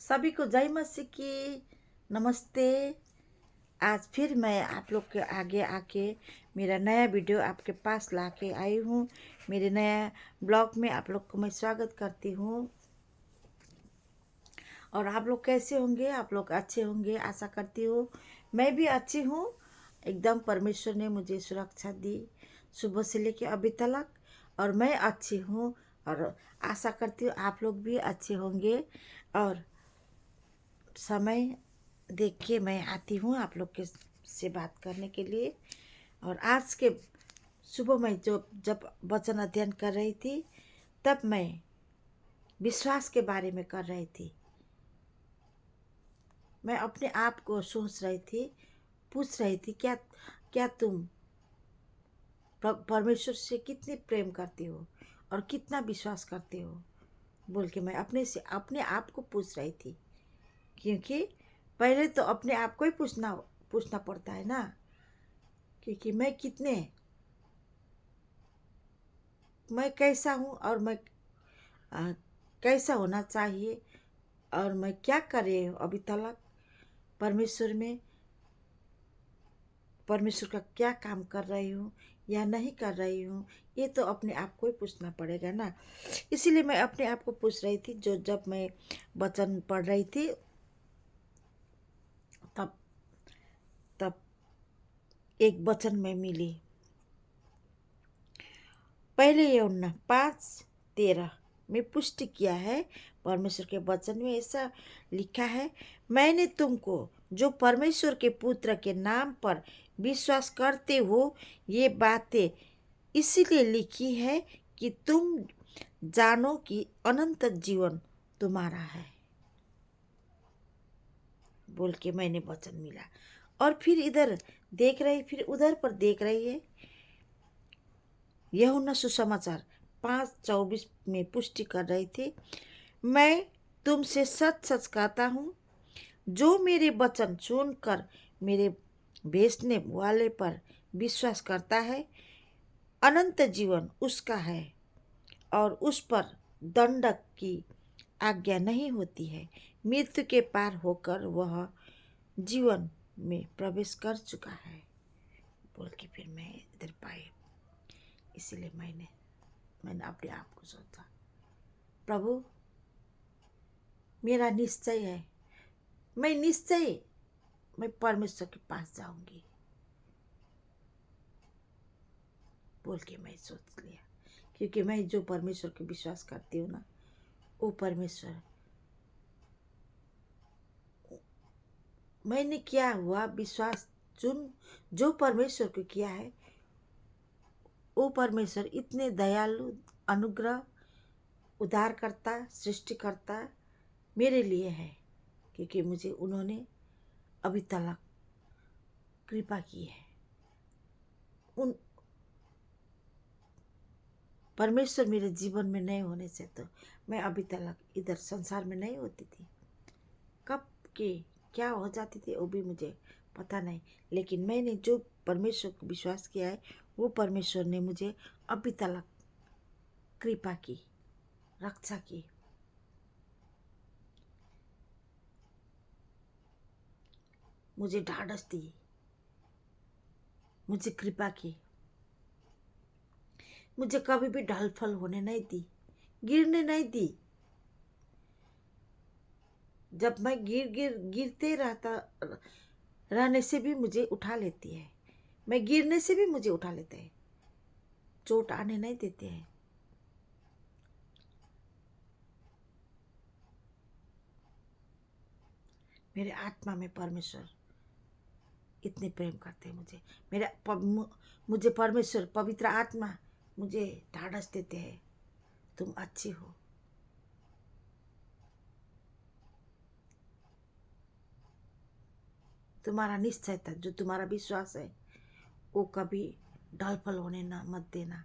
सभी को जय मसीह की नमस्ते। आज फिर मैं आप लोग के आगे आके मेरा नया वीडियो आपके पास लाके आई हूँ। मेरे नया ब्लॉग में आप लोग को मैं स्वागत करती हूँ। और आप लोग कैसे होंगे? आप लोग अच्छे होंगे आशा करती हूँ। मैं भी अच्छी हूँ एकदम। परमेश्वर ने मुझे सुरक्षा दी सुबह से लेके अभी तक, और मैं अच्छी हूँ। और आशा करती हूँ आप लोग भी अच्छे होंगे। और समय देख के मैं आती हूँ आप लोग के से बात करने के लिए। और आज के सुबह मैं जब वचन अध्ययन कर रही थी, तब मैं विश्वास के बारे में कर रही थी। मैं अपने आप को सोच रही थी, पूछ रही थी, क्या क्या तुम परमेश्वर से कितने प्रेम करते हो और कितना विश्वास करते हो, बोल के मैं अपने आप को पूछ रही थी। क्योंकि पहले तो अपने आप को ही पूछना पड़ता है ना, क्योंकि मैं कैसा हूँ, और मैं कैसा होना चाहिए, और मैं क्या कर रही हूँ अभी तक परमेश्वर में, परमेश्वर का क्या काम कर रही हूँ या नहीं कर रही हूँ। ये तो अपने आप को ही पूछना पड़ेगा ना। इसीलिए मैं अपने आप को पूछ रही थी। जब मैं वचन पढ़ रही थी, तब तब एक वचन में मिली। पहले यूहन्ना 5:13 में पुष्टि किया है। परमेश्वर के वचन में ऐसा लिखा है, मैंने तुमको जो परमेश्वर के पुत्र के नाम पर विश्वास करते हो ये बातें इसीलिए लिखी है कि तुम जानो कि अनंत जीवन तुम्हारा है, बोल के मैंने वचन मिला। और फिर इधर देख रही, फिर उधर पर देख रही है। यूहन्ना सुसमाचार 5:24 में पुष्टि कर रही थी, मैं तुमसे सच सच कहता हूँ, जो मेरे वचन सुनकर मेरे भेजने वाले पर विश्वास करता है, अनंत जीवन उसका है, और उस पर दंडक की आज्ञा नहीं होती है। मृत्यु के पार होकर वह जीवन में प्रवेश कर चुका है, बोल के फिर मैं इधर पाई। इसीलिए मैंने अपने आप को सोचा, प्रभु मेरा निश्चय है, मैं परमेश्वर के पास जाऊंगी, बोल के मैं सोच लिया। क्योंकि मैं जो परमेश्वर के विश्वास करती हूँ ना, वो परमेश्वर, मैंने किया हुआ विश्वास जो परमेश्वर को किया है, वो परमेश्वर इतने दयालु, अनुग्रह, उद्धारकर्ता, सृष्टिकर्ता मेरे लिए है। क्योंकि मुझे उन्होंने अभी तक कृपा की है। उन परमेश्वर मेरे जीवन में नहीं होने से तो मैं अभी तक इधर संसार में नहीं होती थी। कब के क्या हो जाती थी वो भी मुझे पता नहीं। लेकिन मैंने जो परमेश्वर को विश्वास किया है, वो परमेश्वर ने मुझे अभी तक कृपा की, रक्षा की। मुझे ढाढ़स दी, मुझे कृपा की, मुझे कभी भी ढलफल होने नहीं दी, गिरने नहीं दी। जब मैं गिरते रहने से भी मुझे उठा लेती है। मैं गिरने से भी मुझे उठा लेते हैं, चोट आने नहीं देते हैं। मेरे आत्मा में परमेश्वर इतने प्रेम करते हैं मुझे। मुझे परमेश्वर पवित्र आत्मा मुझे ढाढ़स देते हैं, तुम अच्छी हो। तुम्हारा निश्चय था, जो तुम्हारा विश्वास है, वो कभी ढलफल होने ना मत देना,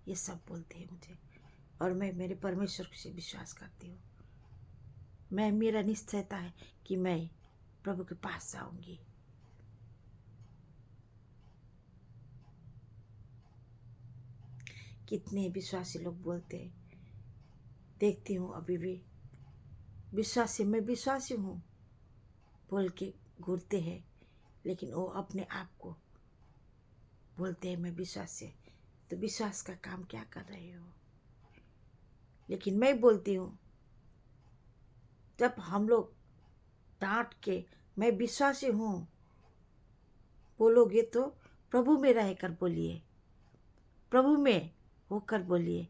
ये सब बोलते हैं मुझे। और मैं मेरे परमेश्वर से विश्वास करती हूँ। मेरा निश्चयता है कि मैं प्रभु के पास जाऊंगी। कितने विश्वासी लोग बोलते हैं, देखती हूँ अभी भी विश्वासी, मैं विश्वासी हूँ बोल के घूरते हैं, लेकिन वो अपने आप को बोलते हैं मैं विश्वासी। तो विश्वास का काम क्या कर रहे हो? लेकिन मैं बोलती हूँ, जब हम लोग डांट के मैं विश्वासी हूँ बोलोगे तो प्रभु में रहकर बोलिए, प्रभु में होकर बोलिए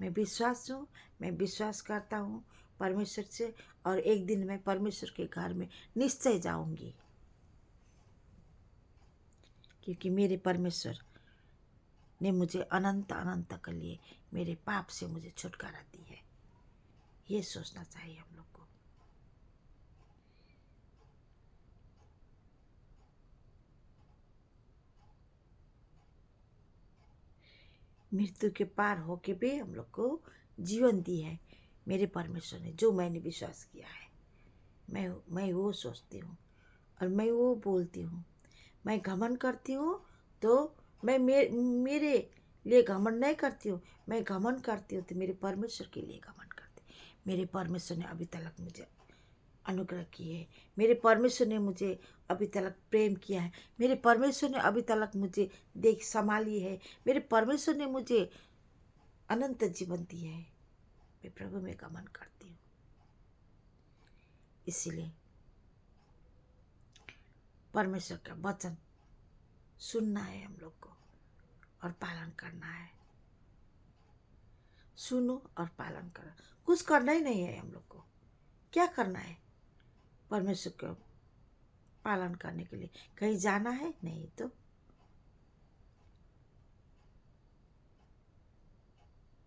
मैं विश्वास हूँ, मैं विश्वास करता हूँ परमेश्वर से, और एक दिन मैं परमेश्वर के घर में निश्चय जाऊंगी, क्योंकि मेरे परमेश्वर ने मुझे अनंत अनंत के लिए मेरे पाप से मुझे छुटकारा दी है। ये सोचना चाहिए हम लोग को। मृत्यु के पार होके भी हम लोग को जीवन दी है मेरे परमेश्वर ने, जो मैंने विश्वास किया है। मैं वो सोचती हूँ और मैं वो बोलती हूँ। मैं घमंड करती हूँ तो मैं मेरे लिए घमंड नहीं करती हूँ, मैं घमंड करती हूँ तो मेरे परमेश्वर के लिए घमंड करती हूँ। मेरे परमेश्वर ने अभी तक मुझे अनुग्रह की है, मेरे परमेश्वर ने मुझे अभी तक प्रेम किया है, मेरे परमेश्वर ने अभी तक मुझे देख संभाली है, मेरे परमेश्वर ने मुझे अनंत जीवन दिया है। मैं प्रभु में घमंड करती हूँ। इसीलिए परमेश्वर का वचन सुनना है हम लोग को और पालन करना है। सुनो और पालन करो, कुछ करना ही नहीं है हम लोग को। क्या करना है परमेश्वर को पालन करने के लिए? कहीं जाना है? नहीं तो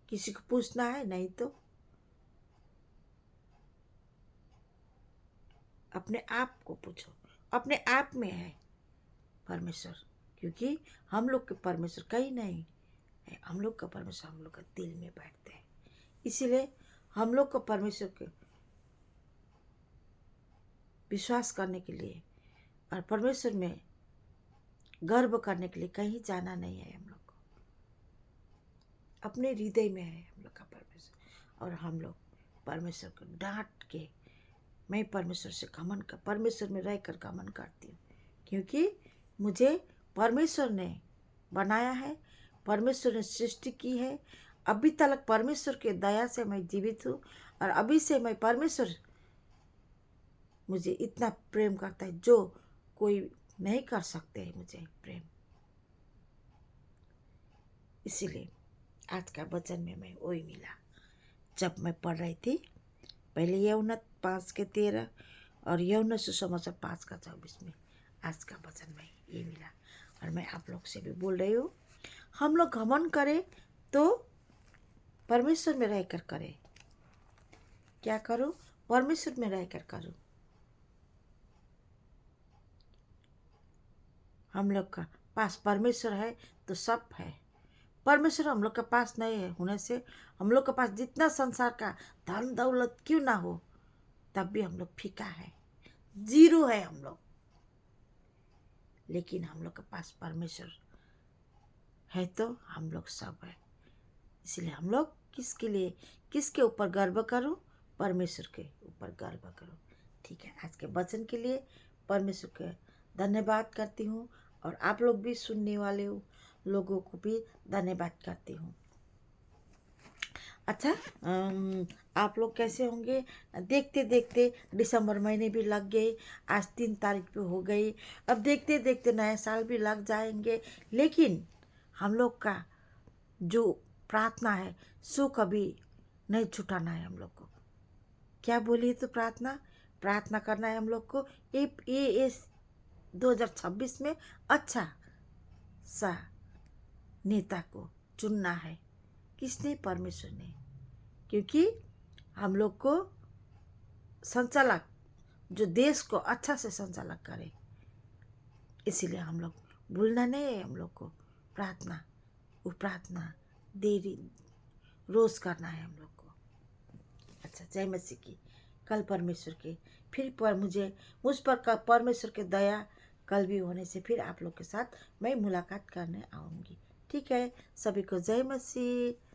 किसी को पूछना है? नहीं तो अपने आप को पूछो, अपने आप में है परमेश्वर, क्योंकि हम लोग के परमेश्वर कहीं नहीं है, हम लोग का परमेश्वर हम लोग का दिल में बैठते हैं। इसीलिए हम लोग को परमेश्वर के विश्वास करने के लिए और परमेश्वर में गर्व करने के लिए कहीं जाना नहीं है। हम लोग को अपने हृदय में है हम लोग का परमेश्वर, और हम लोग परमेश्वर को डांट के मैं परमेश्वर से घमंड कर, परमेश्वर में रहकर घमंड करती हूँ, क्योंकि मुझे परमेश्वर ने बनाया है, परमेश्वर ने सृष्टि की है। अभी तक परमेश्वर के दया से मैं जीवित हूँ, और अभी से मैं परमेश्वर मुझे इतना प्रेम करता है जो कोई नहीं कर सकते है मुझे प्रेम। इसीलिए आज का वचन में मैं वही मिला जब मैं पढ़ रही थी, पहले यूहन्ना 5:13 और यूहन्ना सुसमाचार 5:24 में आज का वचन में ये मिला, और मैं आप लोग से भी बोल रही हूँ, हम लोग घमंड करें तो परमेश्वर में रहकर करें। क्या करूँ? परमेश्वर में रहकर करूँ। हम लोग का पास परमेश्वर है तो सब है। परमेश्वर हम लोग के पास नहीं है होने से हम लोग के पास जितना संसार का धन दौलत क्यों ना हो, तब भी हम लोग फीका है, जीरो है हम लोग। लेकिन हम लोग के पास परमेश्वर है तो हम लोग सब है। इसलिए हम लोग किसके लिए, किसके ऊपर गर्व करो? परमेश्वर के ऊपर गर्व करो। ठीक है, आज के वचन के लिए परमेश्वर का धन्यवाद करती हूँ, और आप लोग भी सुनने वाले हो लोगों को भी धन्यवाद करती हूँ। अच्छा, आप लोग कैसे होंगे? देखते देखते दिसंबर महीने भी लग गए, आज 3 तारीख पे हो गई। अब देखते देखते नए साल भी लग जाएंगे, लेकिन हम लोग का जो प्रार्थना है सो कभी नहीं छुटाना है हम लोग को। क्या बोलिए तो प्रार्थना करना है हम लोग को। ये 2026 में अच्छा सा नेता को चुनना है। किसने? परमेश्वर ने, क्योंकि हम लोग को संचालक जो देश को अच्छा से संचालक करे। इसीलिए हम लोग भूलना नहीं है हम लोग को प्रार्थना, वो प्रार्थना देरी रोज़ करना है हम लोग को। अच्छा, जय मसीह की। कल परमेश्वर के फिर मुझ पर परमेश्वर के दया कल भी होने से फिर आप लोग के साथ मैं मुलाकात करने आऊँगी। ठीक है, सभी को जय मसीह।